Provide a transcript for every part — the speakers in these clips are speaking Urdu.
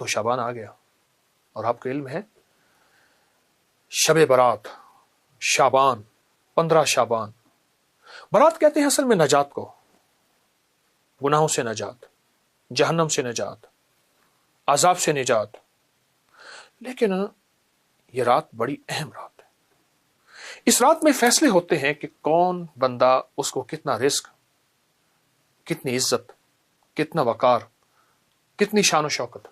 تو شعبان آ گیا، اور آپ کو علم ہے شب برات شعبان 15 شعبان، برات کہتے ہیں اصل میں نجات کو، گناہوں سے نجات، جہنم سے نجات، عذاب سے نجات. لیکن یہ رات بڑی اہم رات ہے. اس رات میں فیصلے ہوتے ہیں کہ کون بندہ اس کو کتنا رزق، کتنی عزت، کتنا وقار، کتنی شان و شوکت،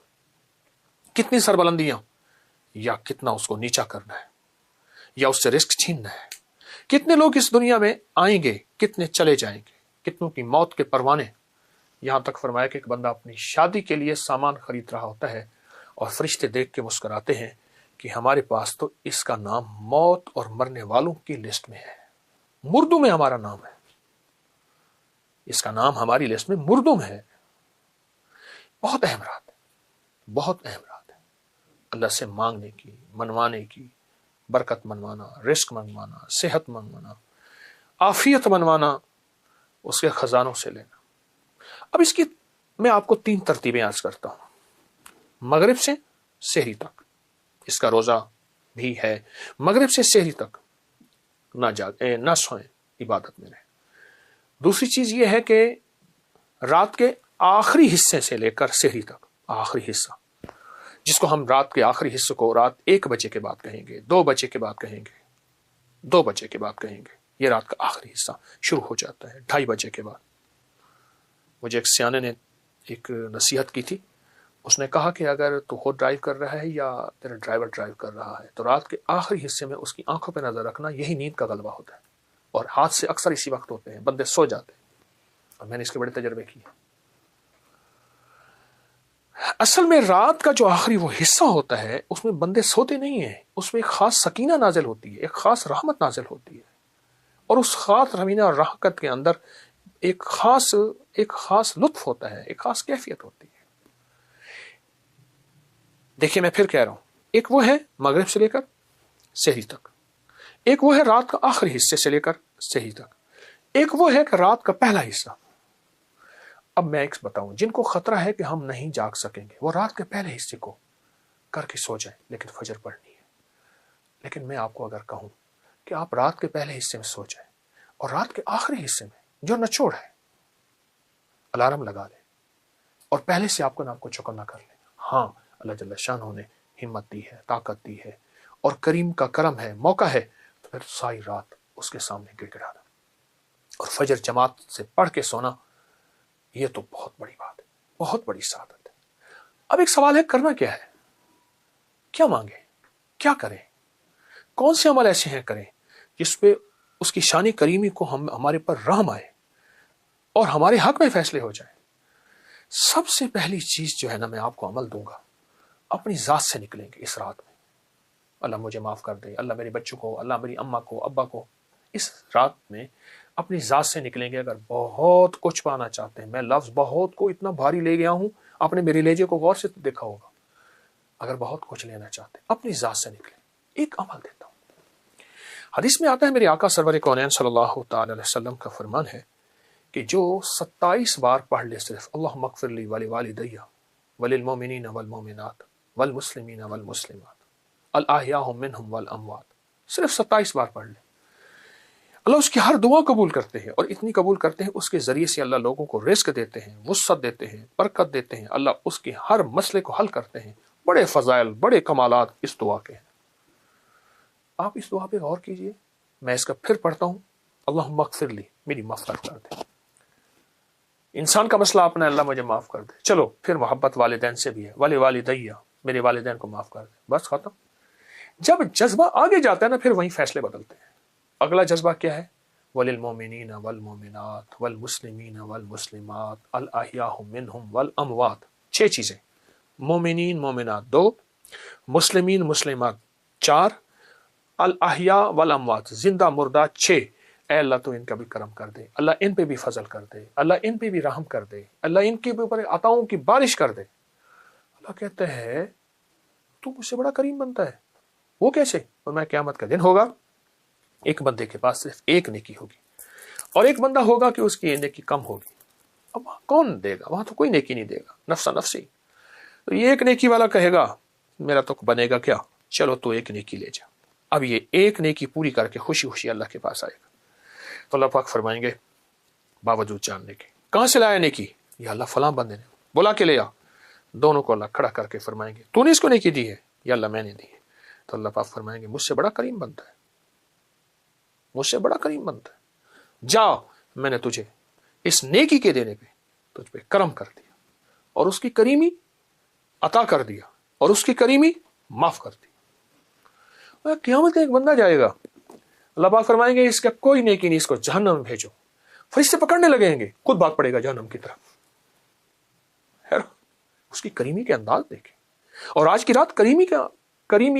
کتنی سربلندیاں، یا کتنا اس کو نیچا کرنا ہے، یا اس سے رزق چھیننا ہے. کتنے لوگ اس دنیا میں آئیں گے، کتنے چلے جائیں گے، کتنوں کی موت کے پروانے. یہاں تک فرمایا کہ ایک بندہ اپنی شادی کے لیے سامان خرید رہا ہوتا ہے اور فرشتے دیکھ کے مسکراتے ہیں کہ ہمارے پاس تو اس کا نام موت اور مرنے والوں کی لسٹ میں ہے، مردوں میں ہمارا نام ہے، اس کا نام ہماری لسٹ میں مردوں میں ہے. بہت اہم رات ہے، بہت اہم رات ہے. اللہ سے مانگنے کی، منوانے کی، برکت منوانا، رزق منوانا، صحت منوانا، عافیت منوانا، اس کے خزانوں سے لینا. اب اس کی میں آپ کو 3 ترتیبیں عرض کرتا ہوں. مغرب سے سحری تک اس کا روزہ بھی ہے، مغرب سے سحری تک نہ سوئیں، عبادت میں رہیں. دوسری چیز یہ ہے کہ رات کے آخری حصے سے لے کر سحری تک، آخری حصہ جس کو ہم رات کے آخری حصے کو رات 1 بجے کے بعد کہیں گے، 2 بجے کے بعد کہیں گے، 2 بجے کے بعد کہیں گے، یہ رات کا آخری حصہ شروع ہو جاتا ہے 2:30 بجے کے بعد. مجھے ایک سیانے نے ایک نصیحت کی تھی، اس نے کہا کہ اگر تو خود ڈرائیو کر رہا ہے یا تیرا ڈرائیور ڈرائیو کر رہا ہے تو رات کے آخری حصے میں اس کی آنکھوں پہ نظر رکھنا، یہی نیند کا غلبہ ہوتا ہے. اور حادثے اکثر اسی وقت ہوتے ہیں، بندے سو جاتے ہیں، اور میں نے اس کے بڑے تجربے کیے. اصل میں رات کا جو آخری وہ حصہ ہوتا ہے اس میں بندے سوتے نہیں ہیں، اس میں ایک خاص سکینہ نازل ہوتی ہے، ایک خاص رحمت نازل ہوتی ہے، اور اس خاص رحمت اور رحمت کے اندر ایک خاص لطف ہوتا ہے، ایک خاص کیفیت ہوتی ہے. دیکھیے میں پھر کہہ رہا ہوں، ایک وہ ہے مغرب سے لے کر سحری تک، ایک وہ ہے رات کا آخری حصے سے لے کر سحری تک، ایک وہ ہے کہ رات کا پہلا حصہ. اب میں ایک بتاؤں، جن کو خطرہ ہے کہ ہم نہیں جاگ سکیں گے وہ رات کے پہلے حصے کو کر کے سو جائیں، لیکن فجر پڑھنی ہے. لیکن میں آپ کو اگر کہوں کہ آپ رات کے پہلے حصے میں سو جائیں اور رات کے آخری حصے میں جو نچوڑ ہے الارم لگا لیں اور پہلے سے آپ کو نام کو چوکنا کر لیں. ہاں، اللہ جل شانہ نے ہمت دی ہے، طاقت دی ہے، اور کریم کا کرم ہے، موقع ہے، تو پھر ساری رات اس کے سامنے گر گرانا اور فجر جماعت سے پڑھ کے سونا، یہ تو بہت بڑی بات ہے، بہت بڑی سعادت ہے. اب ایک سوال ہے، کرنا کیا ہے؟ کیا مانگیں؟ کیا کریں؟ کون سے عمل ایسے ہیں کریں جس پہ اس کی شان کریمی کو ہمارے پر رحم آئے اور ہمارے حق میں فیصلے ہو جائیں؟ سب سے پہلی چیز جو ہے نا، میں آپ کو عمل دوں گا، اپنی ذات سے نکلیں گے اس رات میں. اللہ مجھے معاف کر دے، اللہ میرے بچوں کو، اللہ میری اماں کو، ابا کو. اس رات میں اپنی ذات سے نکلیں گے. اگر بہت کچھ پانا چاہتے ہیں، میں لفظ بہت کو اتنا بھاری لے گیا ہوں، آپ نے میرے لہجے کو غور سے دیکھا ہوگا. اگر بہت کچھ لینا چاہتے ہیں اپنی ذات سے نکلیں. ایک عمل دیتا ہوں، حدیث میں آتا ہے، میرے آقا سرور کونین صلی اللہ تعالی علیہ وسلم کا فرمان ہے کہ جو 27 بار پڑھ لے صرف اللہم اغفر لی ولوالدی وللمؤمنین والمؤمنات والمسلمین والمسلمات الاحیاء منہم والاموات، صرف 27 بار پڑھ لے، اللہ اس کی ہر دعا قبول کرتے ہیں. اور اتنی قبول کرتے ہیں، اس کے ذریعے سے اللہ لوگوں کو رزق دیتے ہیں، وسعت دیتے ہیں، برکت دیتے ہیں. اللہ اس کے ہر مسئلے کو حل کرتے ہیں. بڑے فضائل، بڑے کمالات اس دعا کے ہیں. آپ اس دعا پہ غور کیجئے. میں اس کا پھر پڑھتا ہوں، اللہم اغفر لی، میری مغفرت کر دے. انسان کا مسئلہ اپنا، اللہ مجھے معاف کر دے. چلو پھر محبت والدین سے بھی ہے، ولوالدیہ، میرے والدین کو معاف کر دے. بس ختم. جب جذبہ آگے جاتا ہے نا، پھر وہیں فیصلے بدلتے ہیں. اگلا جذبہ کیا ہے؟ وللمؤمنین والمؤمنات والمسلمین والمسلمات الاحیاء منہم والاموات. 6 چیزیں، مومنین مومنات 2، مسلمین مسلمات 4، الاحیاء والاموات زندہ مردہ 6. اے اللہ تو ان کا بھی کرم کر دے، اللہ ان پہ بھی فضل کر دے، اللہ ان پہ بھی رحم کر دے، اللہ ان کے اوپر عطاؤں کی بارش کر دے. اللہ کہتا ہے تو مجھ سے بڑا کریم بنتا ہے. وہ کیسے؟ اور میں قیامت کا دن ہوگا، ایک بندے کے پاس صرف ایک نیکی ہوگی اور ایک بندہ ہوگا کہ اس کی نیکی کم ہوگی. اب کون دے گا؟ وہاں تو کوئی نیکی نہیں دے گا، نفسا نفسی. تو یہ ایک نیکی والا کہے گا میرا تو بنے گا کیا، چلو تو ایک نیکی لے جا. اب یہ ایک نیکی پوری کر کے خوشی خوشی اللہ کے پاس آئے گا. تو اللہ پاک فرمائیں گے باوجود جاننے کے کہاں سے لایا نیکی، یا اللہ فلاں بندے نے بلا کے لے آ. دونوں کو اللہ کھڑا کر کے فرمائیں گے تو نے اس کو نیکی دی ہے یا اللہ میں نے دی ہے. تو اللہ پاک فرمائیں گے مجھ سے بڑا کریم بنتا ہے، مجھ سے بڑا کریم بنتا ہے، جا میں نے تجھے اس نیکی کے دینے پہ تجھ پہ کرم کر دیا اور اس کی کریمی عطا کر دیا اور اس کی کریمی معاف کر دی. قیامت ایک بندہ جائے گا، اللہ پاک فرمائیں گے اس کا کوئی نیکی نہیں، اس کو جہنم میں بھیجو. فرشتے پکڑنے لگیں گے، خود بھاگ پڑے گا جہنم کی طرف. اس کی کریمی کے انداز دیکھیں. اور آج کی رات کریمی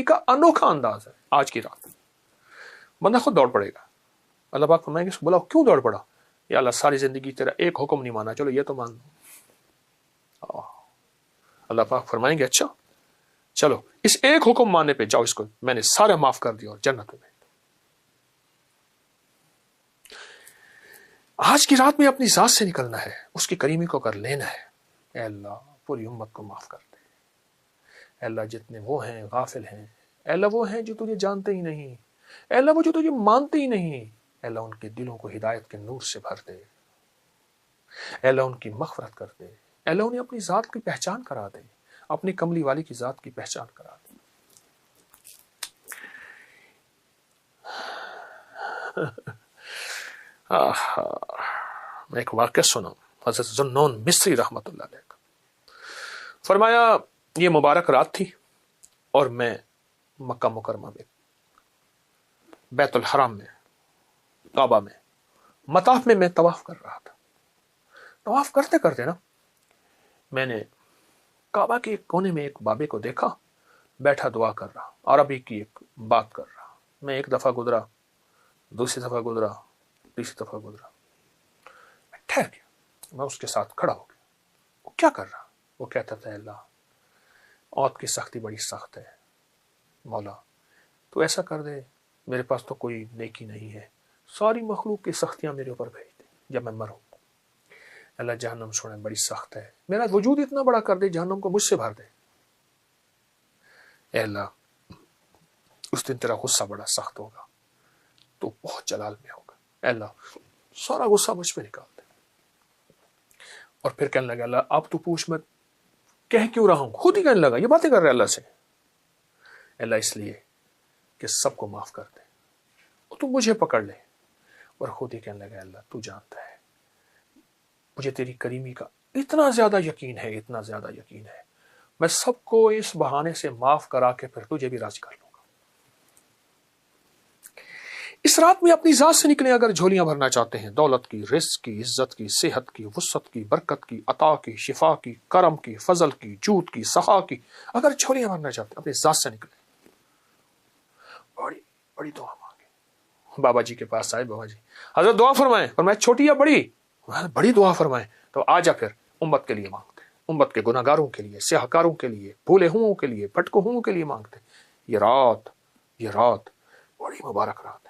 کا انوکھا انداز ہے. آج کی رات بندہ خود دوڑ پڑے گا. اللہ پاک فرمائیں گے اس کو بولا کیوں دوڑ پڑا، یا اللہ ساری زندگی تیرا ایک حکم نہیں مانا، چلو یہ تو مان لو. اللہ پاک فرمائیں گے اچھا چلو اس ایک حکم ماننے پہ جاؤ، اس کو میں نے سارا معاف کر دیا اور جنت میں. آج کی رات میں اپنی ذات سے نکلنا ہے، اس کی کریمی کو کر لینا ہے. اے اللہ پوری امت کو معاف کر دے. اے اللہ جتنے وہ ہیں غافل ہیں، اے اللہ وہ ہیں جو تجھے جانتے ہی نہیں، اے اللہ وہ جو تجھے مانتے ہی نہیں، اے اللہ ان کے دلوں کو ہدایت کے نور سے بھر دے. اے اللہ ان کی مغفرت کر دے. اے اللہ انہیں اپنی ذات کی پہچان کرا دے، اپنی کملی والی کی ذات کی پہچان کرا دے. میں ایک واقعہ سنا حضرت ذوالنون مصری رحمت اللہ علیہ کا. فرمایا یہ مبارک رات تھی اور میں مکہ مکرمہ میں بیت الحرام میں کعبہ میں مطاف میں طواف کر رہا تھا. طواف کرتے کرتے نا میں نے کعبہ کے ایک کونے میں ایک بابے کو دیکھا بیٹھا دعا کر رہا، عربی کی ایک بات کر رہا. میں ایک دفعہ گزرا، دوسری دفعہ گزرا، تیسری دفعہ گزرا، میں ٹھہر گیا. میں اس کے ساتھ کھڑا ہو گیا. وہ کیا کر رہا؟ وہ کہتا تھا اللہ موت کی سختی بڑی سخت ہے، مولا تو ایسا کر دے، میرے پاس تو کوئی نیکی نہیں ہے، ساری مخلوق کی سختیاں میرے اوپر بھیج دے جب میں مروں. اللہ جہنم چھوڑے بڑی سخت ہے، میرا وجود اتنا بڑا کر دے جہنم کو مجھ سے بھر دے. اے اللہ اس دن تیرا غصہ بڑا سخت ہوگا، تو بہت جلال میں ہوگا، اے اللہ سارا غصہ مجھ پہ نکال دے. اور پھر کہنے لگا اللہ اب تو پوچھ میں کہہ کیوں رہا ہوں. خود ہی کہنے لگا یہ باتیں کر رہے اللہ سے. اللہ اس لیے کہ سب کو معاف کر دے اور تو مجھے پکڑ لے. اور خود ہی کہنے لگا اللہ تو جانتا ہے مجھے تیری کریمی کا اتنا زیادہ یقین ہے، اتنا زیادہ یقین ہے، میں سب کو اس بہانے سے معاف کرا کے پھر تجھے بھی راضی کر لوں گا. اس رات میں اپنی ذات سے نکلے اگر جھولیاں بھرنا چاہتے ہیں، دولت کی، رزق کی، عزت کی، صحت کی، وسعت کی، برکت کی، عطا کی، شفا کی، کرم کی، فضل کی، جود کی، سخا کی، اگر جھولیاں بھرنا چاہتے ہیں اپنی ذات سے نکلے. بڑی بڑی دعا مانگے. بابا جی کے پاس آئے، بابا جی حضرت دعا فرمائیں. فرمائے چھوٹی یا بڑی؟ بڑی دعا فرمائیں. تو آجا پھر امت کے لیے مانگتے، امت کے گناہ گاروں کے لیے، سیاہ کاروں کے لیے، بھولے ہوں کے لیے، پھٹکو ہوں کے لیے مانگتے. یہ رات بڑی مبارک رات ہے.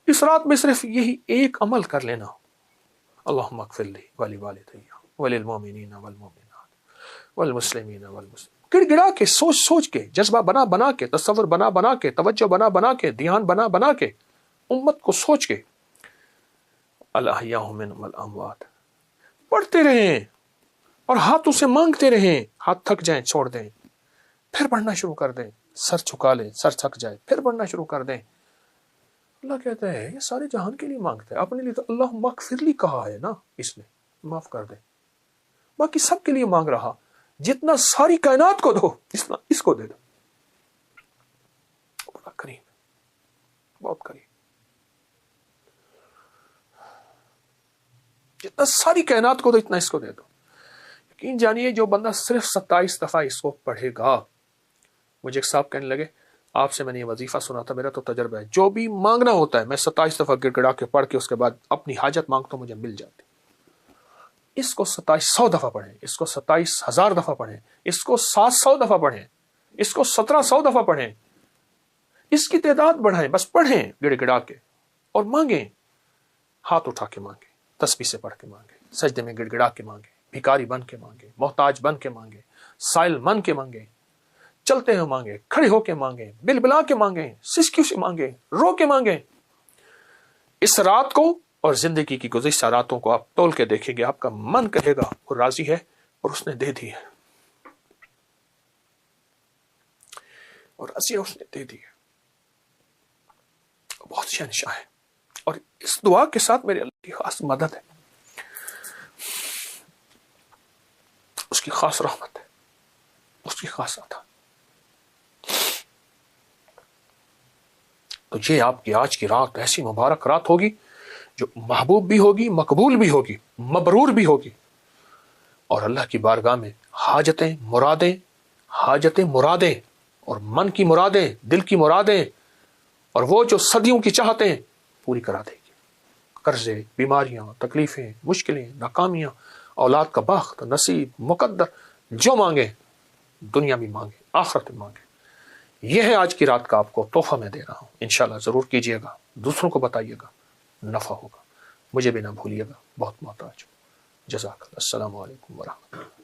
اس رات میں صرف یہی ایک عمل کر لینا، اللہم اغفر لی ولی والدی وللمؤمنین والمؤمنات والمسلمین والمسلمات. گڑ گڑا کے، سوچ کے، جذبہ بنا کے، تصور بنا کے، توجہ بنا کے، دھیان بنا کے، امت کو سوچ کے الاحیاء منہم والاموات پڑھتے رہیں اور ہاتھوں سے مانگتے رہیں. ہاتھ تھک جائیں چھوڑ دیں، پھر پڑھنا شروع کر دیں. سر چھکا لیں، سر تھک جائے پھر پڑھنا شروع کر دیں. اللہ کہتا ہے یہ سارے جہان کے لیے مانگتا ہے، اپنے لیے تو اللہم اغفر لی کہا ہے نا، اس نے معاف کر دے. باقی سب کے لیے مانگ رہا، جتنا ساری کائنات کو دو اتنا اس کو دے دو. بڑا کریم، بہت کریم. جتنا ساری کائنات کو دو اتنا اس کو دے دو. یقین جانیے جو بندہ صرف 27 دفعہ اس کو پڑھے گا. مجھے ایک صاحب کہنے لگے آپ سے میں نے یہ وظیفہ سنا تھا، میرا تو تجربہ ہے جو بھی مانگنا ہوتا ہے میں 27 دفعہ گڑ گڑا کے پڑھ کے اس کے بعد اپنی حاجت مانگتا ہوں، مجھے مل جاتی. اس کو 2700 دفعہ پڑھیں، اس کو 27,000 دفعہ پڑھیں، اس کو 700 دفعہ پڑھیں، اس کو 1700 دفعہ پڑھیں. اس کی تعداد بڑھائیں، بس پڑھیں گڑ گڑا کے اور مانگیں. ہاتھ اٹھا کے مانگیں، تسبیح سے پڑھ کے مانگیں، سجدے میں گڑ گڑا کے مانگیں، بھکاری بن کے مانگیں، محتاج بن کے مانگیں، سائل من کے مانگیں، چلتے ہوئے مانگیں، کھڑے ہو کے مانگیں، بل بلا کے مانگیں، سسکیوں سے مانگیں، رو کے مانگیں۔ اس رات کو اور زندگی کی گزشتہ راتوں کو آپ تول کے دیکھیں گے، آپ کا من کہے گا وہ راضی ہے اور اس نے دے دی ہے، اور راضی ہے، اس نے دے دی ہے۔ بہت شہنشاہ ہے، اور اس دعا کے ساتھ میرے اللہ کی خاص مدد ہے، اس کی خاص رحمت ہے، اس کی خاص عطا۔ تو یہ آپ کی آج کی رات ایسی مبارک رات ہوگی جو محبوب بھی ہوگی، مقبول بھی ہوگی، مبرور بھی ہوگی، اور اللہ کی بارگاہ میں حاجتیں مرادیں اور من کی مرادیں، دل کی مرادیں، اور وہ جو صدیوں کی چاہتیں پوری کرا دے گی۔ قرضے، بیماریاں، تکلیفیں، مشکلیں، ناکامیاں، اولاد کا بخت، نصیب، مقدر، جو مانگے، دنیا میں مانگے، آخرت میں مانگے۔ یہ ہے آج کی رات کا آپ کو تحفہ میں دے رہا ہوں، انشاءاللہ ضرور کیجئے گا، دوسروں کو بتائیے گا، نفع ہوگا۔ مجھے بھی نہ بھولیے گا، بہت محتاج ہوں۔ جزاک اللہ۔ السلام علیکم ورحمۃ اللہ۔